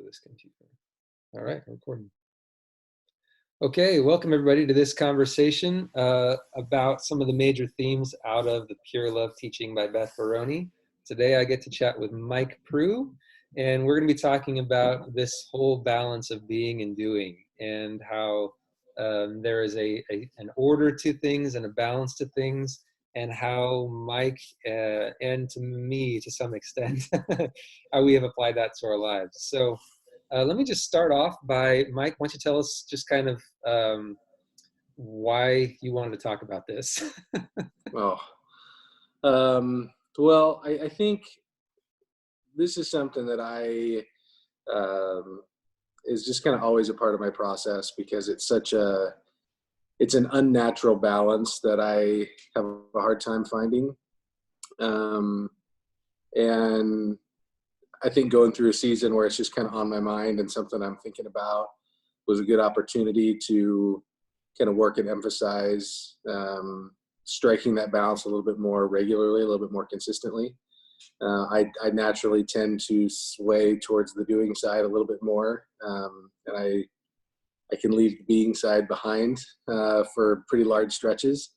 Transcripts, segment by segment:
this computer. All right, recording. Okay, welcome everybody to this conversation about some of the major themes out of the Pure Love teaching by Beth Barone. Today I get to chat with Mike Proulx, and we're going to be talking about this whole balance of being and doing, and how there is an order to things and a balance to things, and how Mike and to me to some extent, how we have applied that to our lives. So let me just start off by, Mike, why don't you tell us just kind of why you wanted to talk about this? Well, I think this is something that is just kind of always a part of my process, because it's an unnatural balance that I have a hard time finding. And I think going through a season where it's just kind of on my mind and something I'm thinking about was a good opportunity to kind of work and emphasize striking that balance a little bit more regularly, a little bit more consistently. I naturally tend to sway towards the doing side a little bit more, and I can leave the being side behind for pretty large stretches.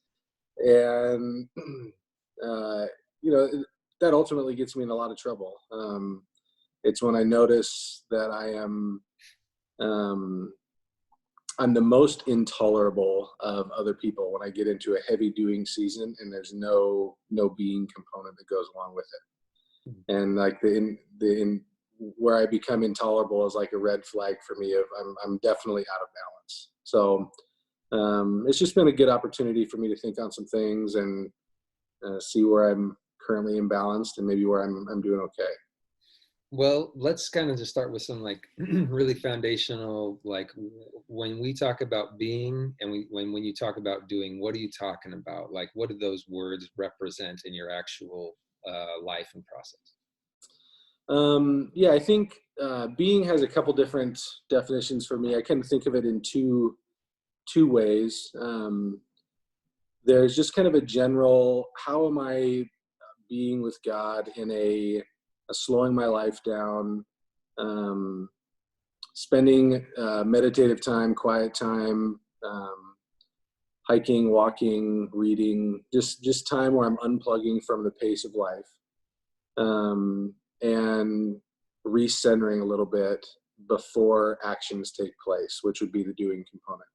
And that ultimately gets me in a lot of trouble. It's when I notice that I'm the most intolerable of other people when I get into a heavy doing season and there's no being component that goes along with it. And like where I become intolerable is like a red flag for me of I'm definitely out of balance. So it's just been a good opportunity for me to think on some things and see where I'm currently imbalanced and maybe where I'm doing okay. Well, let's kind of just start with some like really foundational, like when we talk about being and when you talk about doing, what are you talking about? Like, what do those words represent in your actual life and process? I think being has a couple different definitions for me. I kind of think of it in two ways. There's just kind of a general, how am I being with God in a slowing my life down, spending meditative time, quiet time, hiking, walking, reading, just time where I'm unplugging from the pace of life, and recentering a little bit before actions take place, which would be the doing component.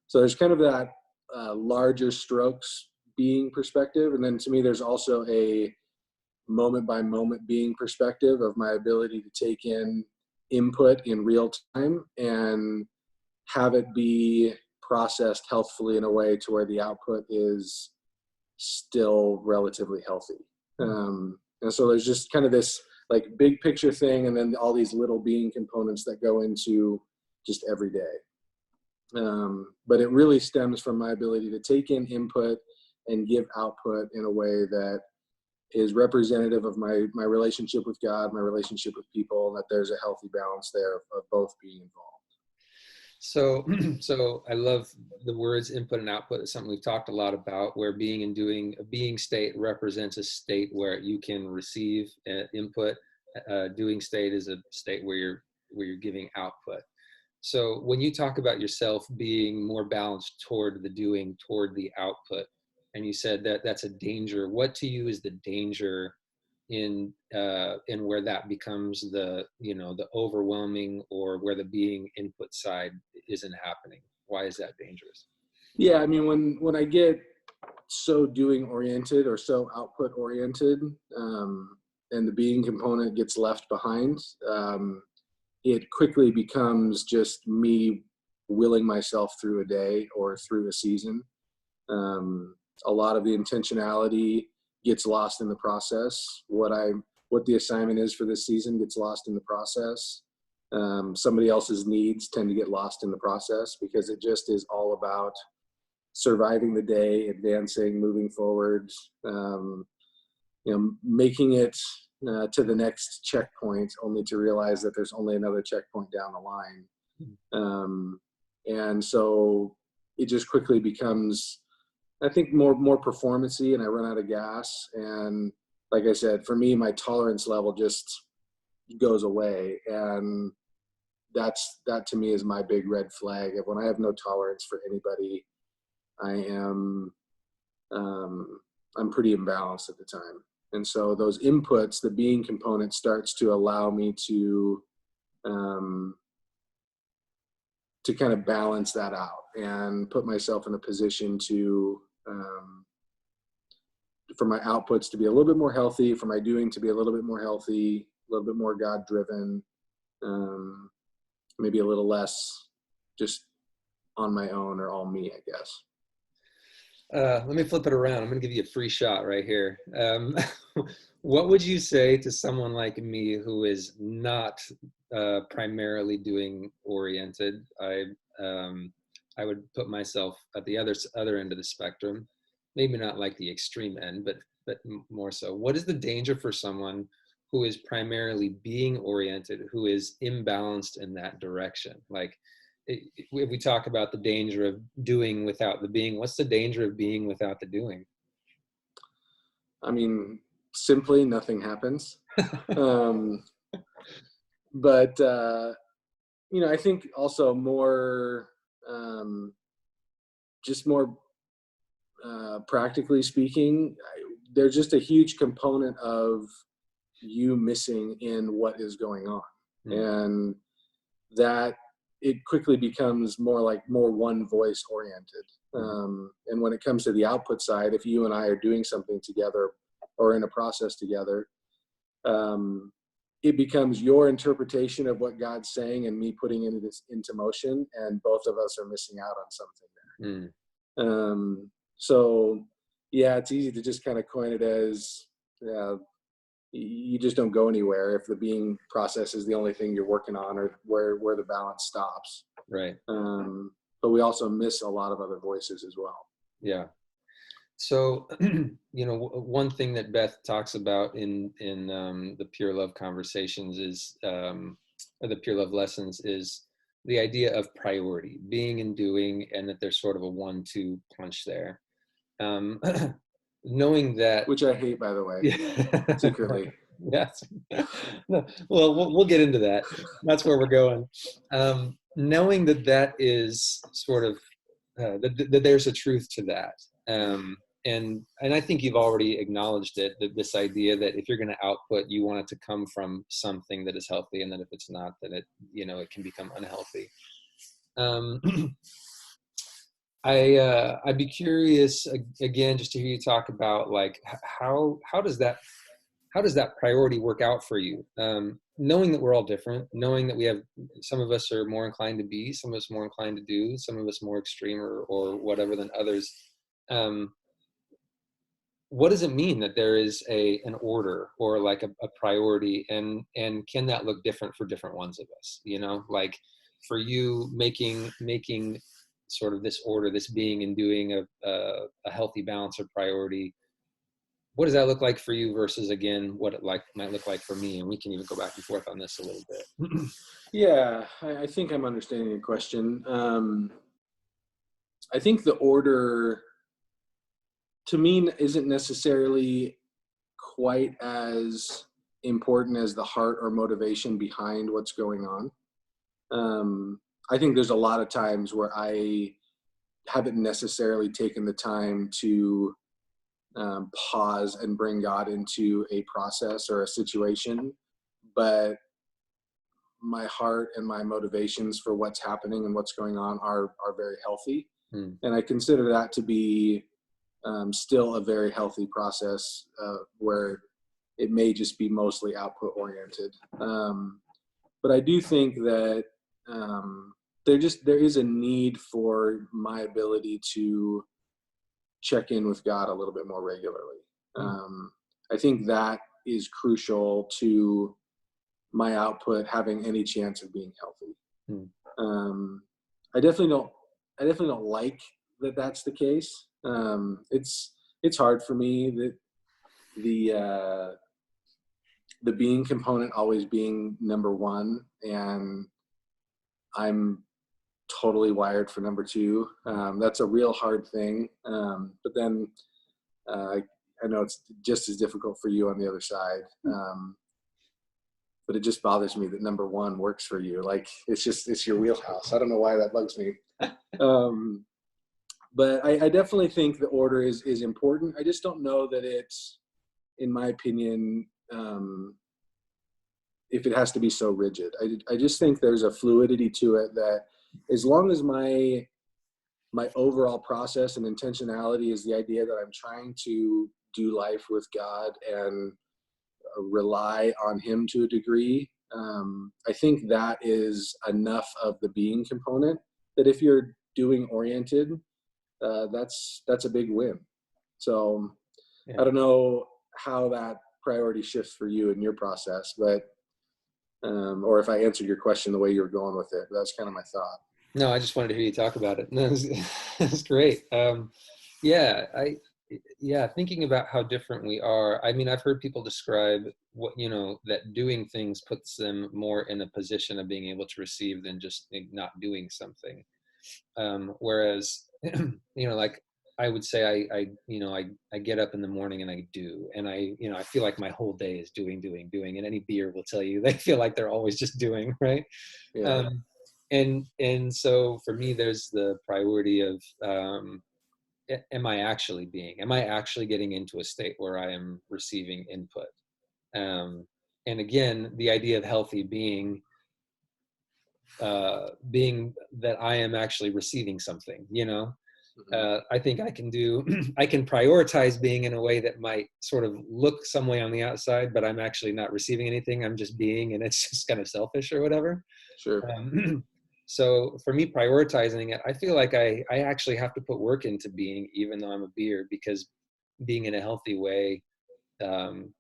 So there's kind of that larger strokes being perspective. And then to me, there's also a moment by moment being perspective of my ability to take in input in real time and have it be processed healthfully in a way to where the output is still relatively healthy. And so there's just kind of this like big picture thing, and then all these little being components that go into just every day. But it really stems from my ability to take in input and give output in a way that is representative of my relationship with God, my relationship with people, and that there's a healthy balance there of both being involved. So I love the words input and output. It's something we've talked a lot about, where being and doing, a being state represents a state where you can receive input. Doing state is a state where you're giving output. So when you talk about yourself being more balanced toward the doing, toward the output, and you said that that's a danger, what to you is the danger in where that becomes the overwhelming, or where the being input side isn't happening? Why is that dangerous? Yeah, I mean, when I get so doing oriented or so output oriented, and the being component gets left behind, it quickly becomes just me willing myself through a day or through a season. A lot of the intentionality gets lost in the process. What the assignment is for this season gets lost in the process. Somebody else's needs tend to get lost in the process, because it just is all about surviving the day, advancing, moving forward, making it to the next checkpoint, only to realize that there's only another checkpoint down the line. And so it just quickly becomes, I think, more performance-y, and I run out of gas. And like I said, for me, my tolerance level just goes away. And that to me is my big red flag of when I have no tolerance for anybody. I am I'm pretty imbalanced at the time. And so those inputs, the being component starts to allow me um, to kind of balance that out and put myself in a position to, for my outputs to be a little bit more healthy, for my doing to be a little bit more healthy, a little bit more God driven, maybe a little less just on my own or all me, I guess. Let me flip it around. I'm going to give you a free shot right here. What would you say to someone like me who is not primarily doing oriented? I would put myself at the other end of the spectrum, maybe not like the extreme end, but more so. What is the danger for someone who is primarily being oriented, who is imbalanced in that direction? Like, if we talk about the danger of doing without the being, what's the danger of being without the doing? I mean, simply nothing happens. Um, but, I think also more, just more practically speaking, there's just a huge component of you missing in what is going on. And that it quickly becomes more one voice oriented. And when it comes to the output side, if you and I are doing something together or in a process together, it becomes your interpretation of what God's saying and me putting into motion, and both of us are missing out on something there. So yeah, it's easy to just kind of coin it as, you just don't go anywhere if the being process is the only thing you're working on, or where the balance stops. Right. But we also miss a lot of other voices as well. Yeah. So, one thing that Beth talks about in the Pure Love conversations is, or the Pure Love lessons, is the idea of priority, being and doing, and that there's sort of a 1-2 punch there. Knowing that, which I hate, by the way, secretly. Yes. No, well, we'll get into that. That's where we're going. Knowing that is sort of that there's a truth to that. And I think you've already acknowledged it, that this idea that if you're going to output, you want it to come from something that is healthy, and that if it's not, then it can become unhealthy. I'd be curious again just to hear you talk about, like, how does that priority work out for you? Knowing that we're all different, knowing that we have, some of us are more inclined to be, some of us more inclined to do, some of us more extreme or whatever than others. What does it mean that there is an order or like a priority, and can that look different for different ones of us? Like for you, making sort of this order, this being and doing a healthy balance or priority. What does that look like for you versus, again, what it might look like for me? And we can even go back and forth on this a little bit. Yeah, I think I'm understanding your question. I think the order, to me, isn't necessarily quite as important as the heart or motivation behind what's going on. I think there's a lot of times where I haven't necessarily taken the time to pause and bring God into a process or a situation, but my heart and my motivations for what's happening and what's going on are very healthy. And I consider that to be still a very healthy process where it may just be mostly output oriented. But I do think that there is a need for my ability to check in with God a little bit more regularly. I think that is crucial to my output having any chance of being healthy. I definitely don't like that that's the case. It's hard for me that the being component always being number one, and I'm totally wired for number two. That's a real hard thing. But then I know it's just as difficult for you on the other side. but it just bothers me that number one works for you. Like it's your wheelhouse. I don't know why that bugs me. Um, but I definitely think the order is important. I just don't know that it's, in my opinion, if it has to be so rigid. I just think there's a fluidity to it that, as long as my overall process and intentionality is the idea that I'm trying to do life with God and rely on Him to a degree, I think that is enough of the being component, that if you're doing oriented, that's a big win. So Yeah. I don't know how that priority shifts for you in your process, but or if I answered your question the way you were going with it. That's kind of my thought. No, I just wanted to hear you talk about it. No, it's great. Yeah, yeah, thinking about how different we are. I mean, I've heard people describe what, that doing things puts them more in a position of being able to receive than just not doing something. Whereas, like I would say, I get up in the morning and I do, and I feel like my whole day is doing, doing, doing. And any beer will tell you they feel like they're always just doing, right? Yeah. And so for me, there's the priority of, am I actually getting into a state where I am receiving input? And again, the idea of healthy being that I am actually receiving something, Mhm. I think I can do, I can prioritize being in a way that might sort of look some way on the outside, but I'm actually not receiving anything. I'm just being, and it's just kind of selfish or whatever. Sure. So for me, prioritizing it, I feel like I actually have to put work into being, even though I'm a beer, because being in a healthy way, um,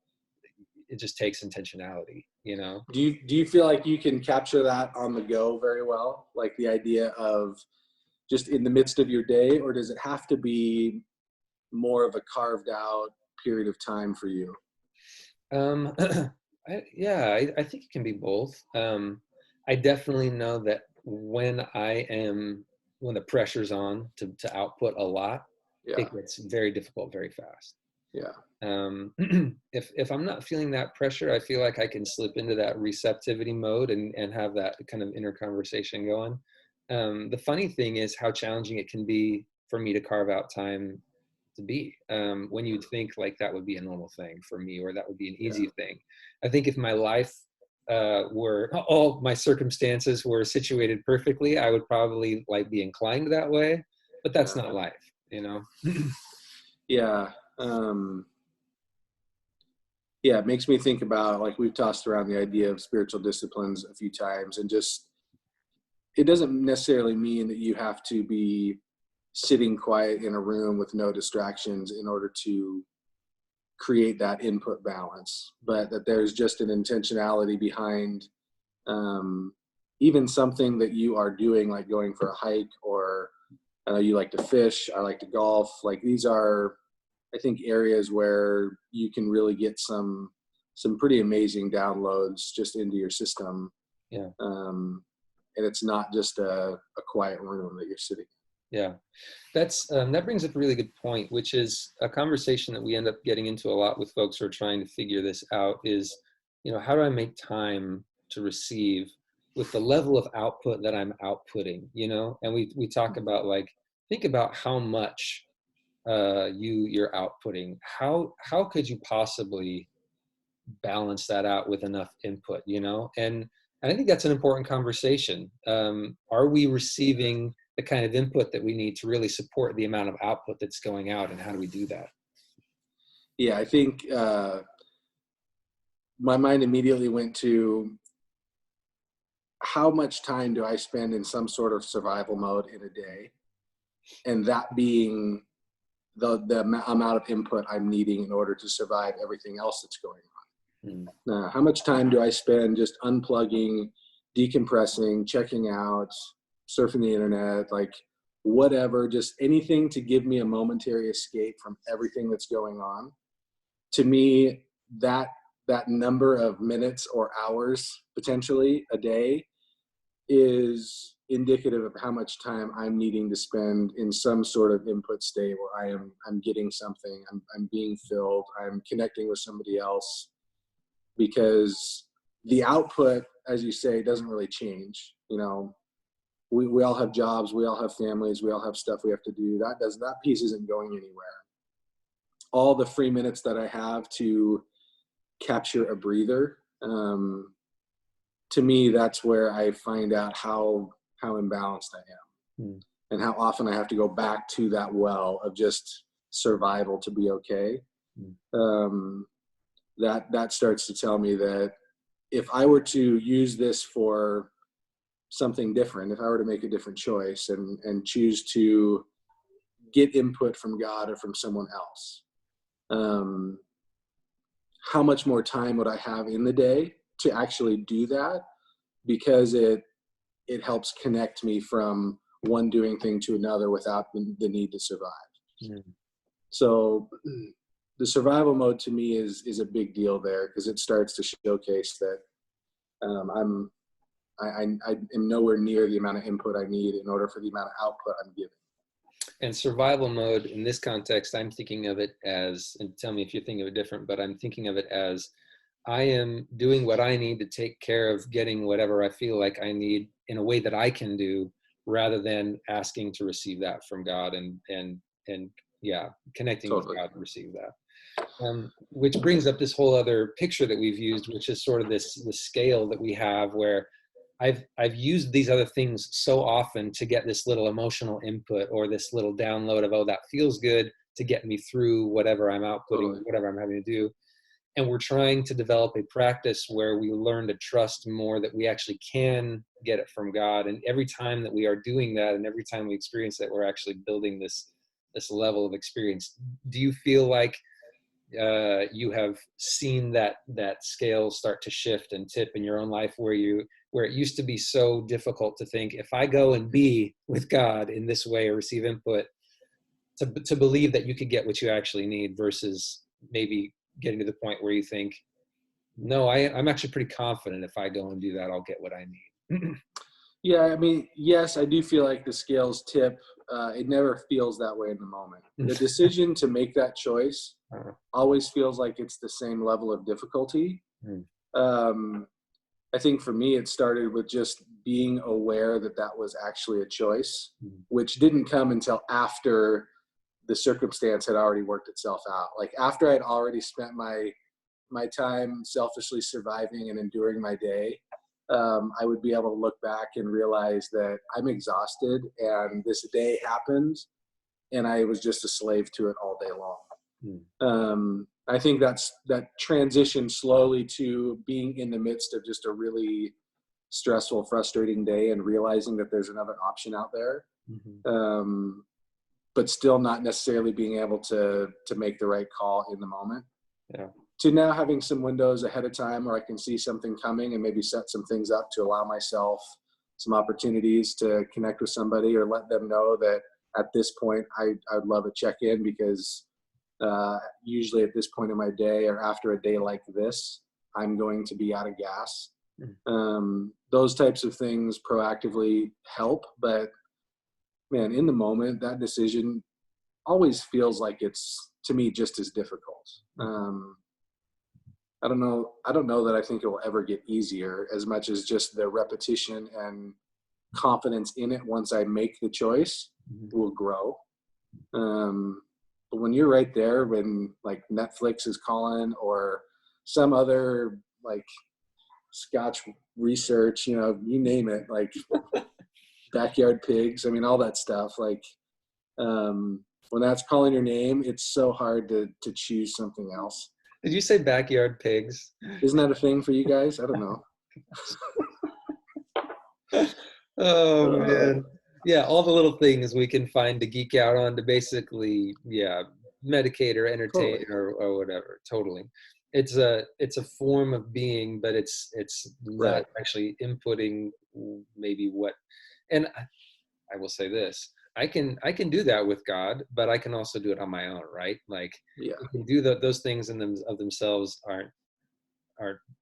it just takes intentionality. Do you feel like you can capture that on the go very well? Like the idea of just in the midst of your day, or does it have to be more of a carved out period of time for you? Um, yeah, I think it can be both. I definitely know that when the pressure's on to output a lot, Yeah. it gets very difficult very fast. Yeah. Um, if I'm not feeling that pressure, I feel like I can slip into that receptivity mode and have that kind of inner conversation going. The funny thing is how challenging it can be for me to carve out time to be, when you'd think like that would be a normal thing for me, or that would be an Yeah. easy thing. I think if my life were all my circumstances were situated perfectly, I would probably like be inclined that way, but that's Yeah. not life. Yeah. Um, yeah. It makes me think about, like, we've tossed around the idea of spiritual disciplines a few times, and just, it doesn't necessarily mean that you have to be sitting quiet in a room with no distractions in order to create that input balance, but that there's just an intentionality behind, um, even something that you are doing, like going for a hike, or I know you like to fish, I like to golf. Like, these are, I think, areas where you can really get some pretty amazing downloads just into your system. Yeah. And it's not just a quiet room that you're sitting. Yeah, that brings up a really good point, which is a conversation that we end up getting into a lot with folks who are trying to figure this out. Is, how do I make time to receive with the level of output that I'm outputting? And we talk about, like, think about how much you're outputting. How could you possibly balance that out with enough input? And I think that's an important conversation. Are we receiving the kind of input that we need to really support the amount of output that's going out, and how do we do that? Yeah, I think my mind immediately went to, how much time do I spend in some sort of survival mode in a day? And that being the amount of input I'm needing in order to survive everything else that's going Mm. on. How much time do I spend just unplugging, decompressing, checking out, surfing the internet, like whatever, just anything to give me a momentary escape from everything that's going on? To me, that number of minutes or hours potentially a day is indicative of how much time I'm needing to spend in some sort of input state where I'm getting something, I'm being filled, I'm connecting with somebody else. Because the output, as you say, doesn't really change. You know, we all have jobs, we all have families, we all have stuff we have to do. That piece isn't going anywhere. All the free minutes that I have to capture a breather, to me, that's where I find out how imbalanced I am, Mm. and how often I have to go back to that well of just survival to be okay. Mm. That starts to tell me that if I were to use this for something different, if I were to make a different choice and choose to get input from God or from someone else, um, how much more time would I have in the day to actually do that? Because it helps connect me from one doing thing to another without the need to survive. Mm. So the survival mode to me is a big deal there, because it starts to showcase that I am nowhere near the amount of input I need in order for the amount of output I'm giving. And survival mode in this context, I'm thinking of it as, and tell me if you think of it different, but I'm thinking of it as I am doing what I need to take care of getting whatever I feel like I need in a way that I can do, rather than asking to receive that from God and yeah, connecting with Totally. God to receive that. Which brings up this whole other picture that we've used, which is sort of the scale that we have, where I've used these other things so often to get this little emotional input or this little download of, oh, that feels good, to get me through whatever I'm outputting, Totally. whatever I'm having to do. And we're trying to develop a practice where we learn to trust more that we actually can get it from God. And every time that we are doing that, and every time we experience that, we're actually building this level of experience. Do you feel like you have seen that scale start to shift and tip in your own life, where it used to be so difficult to think, if I go and be with God in this way or receive input, to believe that you could get what you actually need, versus maybe getting to the point where you think, no, I'm actually pretty confident if I go and do that, I'll get what I need. Yeah, I mean, yes, I do feel like the scales tip. It never feels that way in the moment. The decision to make that choice always feels like it's the same level of difficulty. Mm. I think for me, it started with just being aware that that was actually a choice, which didn't come until after the circumstance had already worked itself out. Like after I'd already spent my time selfishly surviving and enduring my day, I would be able to look back and realize that I'm exhausted and this day happened and I was just a slave to it all day long. I think that transition slowly to being in the midst of just a really stressful, frustrating day and realizing that there's another option out there, but still not necessarily being able to make the right call in the moment. Yeah. To now having some windows ahead of time where I can see something coming and maybe set some things up to allow myself some opportunities to connect with somebody or let them know that at this point I'd love a check-in, because usually at this point in my day or after a day like this, I'm going to be out of gas. Those types of things proactively help, but man, in the moment, that decision always feels like it's, to me, just as difficult. I don't know that I think it will ever get easier, as much as just the repetition and confidence in it once I make the choice will grow. But when you're right there, when like Netflix is calling or some other like Scotch research, you name it, like backyard pigs, I mean, all that stuff, like when that's calling your name, it's so hard to choose something else. Did you say backyard pigs? Isn't that a thing for you guys? I don't know. Oh man. Yeah, all the little things we can find to geek out on to basically, yeah, medicate or entertain Totally. or whatever. Totally. It's a form of being, but it's not Right. actually inputting maybe what. And I will say this. I can do that with God, but I can also do it on my own, right? Like Yeah. we can do those things in them of themselves aren't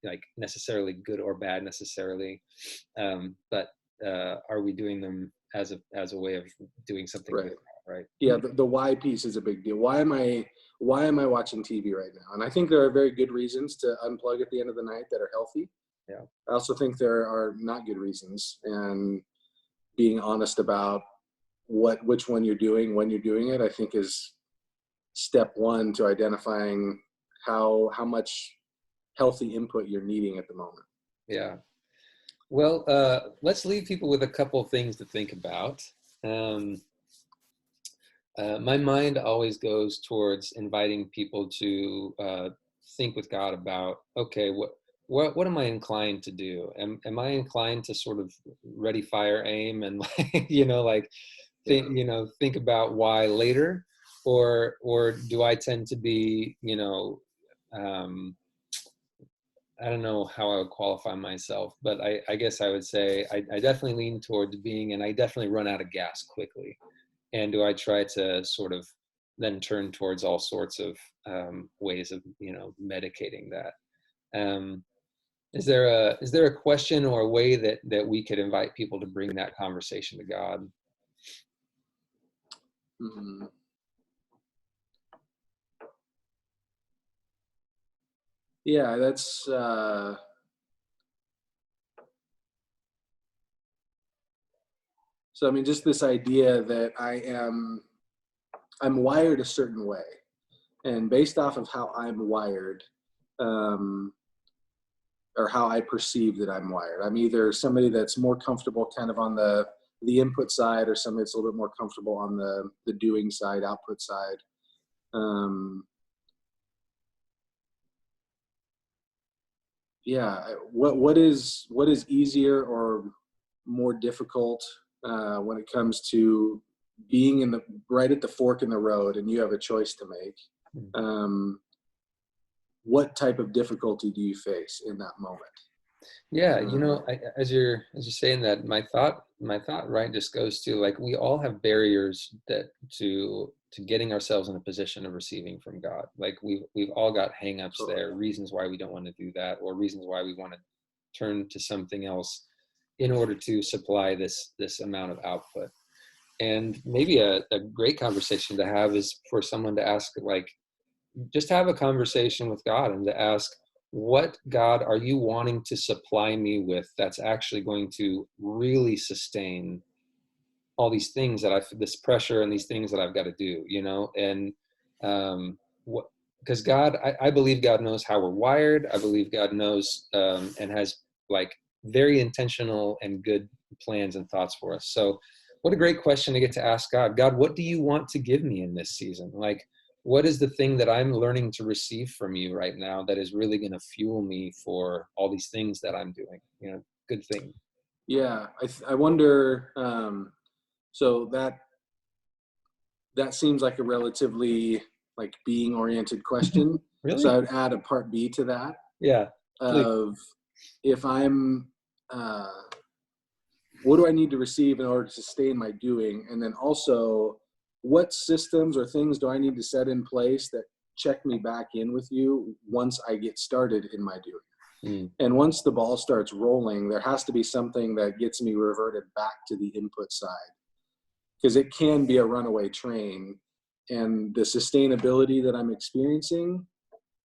like necessarily good or bad necessarily, but are we doing them as a way of doing something Right. with God, right? Yeah. The why piece is a big deal. Why am I watching TV right now? And I think there are very good reasons to unplug at the end of the night that are healthy. Yeah. I also think there are not good reasons, and being honest about which one you're doing when you're doing it, I think is step one to identifying how much healthy input you're needing at the moment. Yeah. Well, let's leave people with a couple of things to think about. Um, my mind always goes towards inviting people to think with God about, okay, what am I inclined to do? Am I inclined to sort of ready, fire, aim, and like, like Yeah. think about why later, or do I tend to be, um, I don't know how I would qualify myself, but I guess I would say I definitely lean towards being, and I definitely run out of gas quickly. And do I try to sort of then turn towards all sorts of ways of, medicating that? Um, is there a question or a way that we could invite people to bring that conversation to God? Mhm. Yeah, that's so I mean, just this idea that I'm wired a certain way, and based off of how I'm wired, um, or how I perceive that I'm wired, I'm either somebody that's more comfortable kind of on the input side, or somebody that's a little bit more comfortable on the doing side, output side. Um, yeah, what is easier or more difficult when it comes to being in the right at the fork in the road, and you have a choice to make? Hmm. um, what type of difficulty do you face in that moment? Yeah, um, as you're saying that, my thought right just goes to, like, we all have barriers that to getting ourselves in a position of receiving from God. Like, we've all got hangups totally. there, reasons why we don't want to do that, or reasons why we want to turn to something else in order to supply this amount of output. And maybe a great conversation to have is for someone to ask, like, just have a conversation with God and to ask, what, God, are you wanting to supply me with that's actually going to really sustain all these things that this pressure and these things that I've got to do, and what, because God, I believe God knows how we're wired. I believe God knows and has, like, very intentional and good plans and thoughts for us. So what a great question to get to ask God. God, what do you want to give me in this season? Like, what is the thing that I'm learning to receive from you right now that is really going to fuel me for all these things that I'm doing? Good thing. Yeah, I wonder. So that seems like a relatively like being oriented question. So Really? I would add a part B to that Yeah, please. of, if I'm uh, what do I need to receive in order to sustain my doing? And then also, what systems or things do I need to set in place that check me back in with you once I get started in my doing? Mm, And once the ball starts rolling, there has to be something that gets me reverted back to the input side, because it can be a runaway train. And the sustainability that I'm experiencing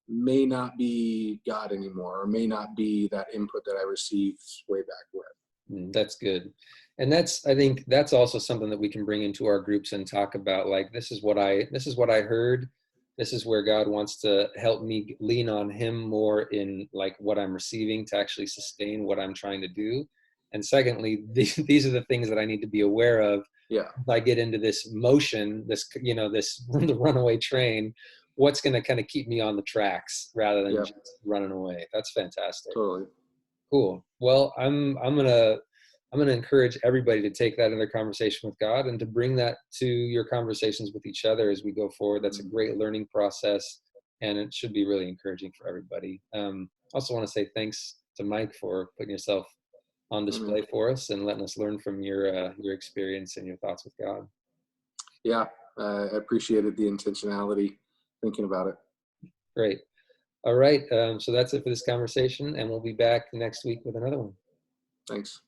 may not be God anymore, or may not be that input that I received way back when. that's good. And I think that's also something that we can bring into our groups and talk about, like, this is what I heard. This is where God wants to help me lean on him more in, like, what I'm receiving to actually sustain what I'm trying to do. And secondly, these are the things that I need to be aware of. Yeah, If I get into this motion, this the runaway train, what's going to kind of keep me on the tracks rather than yeah, just running away. That's fantastic. totally. Cool. Well, I'm gonna encourage everybody to take that in their conversation with God and to bring that to your conversations with each other as we go forward. That's a Mhm. great learning process, and it should be really encouraging for everybody. Also want to say thanks to Mike for putting yourself on Mhm. display for us and letting us learn from your experience and your thoughts with God. Yeah, I appreciated the intentionality thinking about it. Great. All right. So that's it for this conversation, and we'll be back next week with another one. Thanks.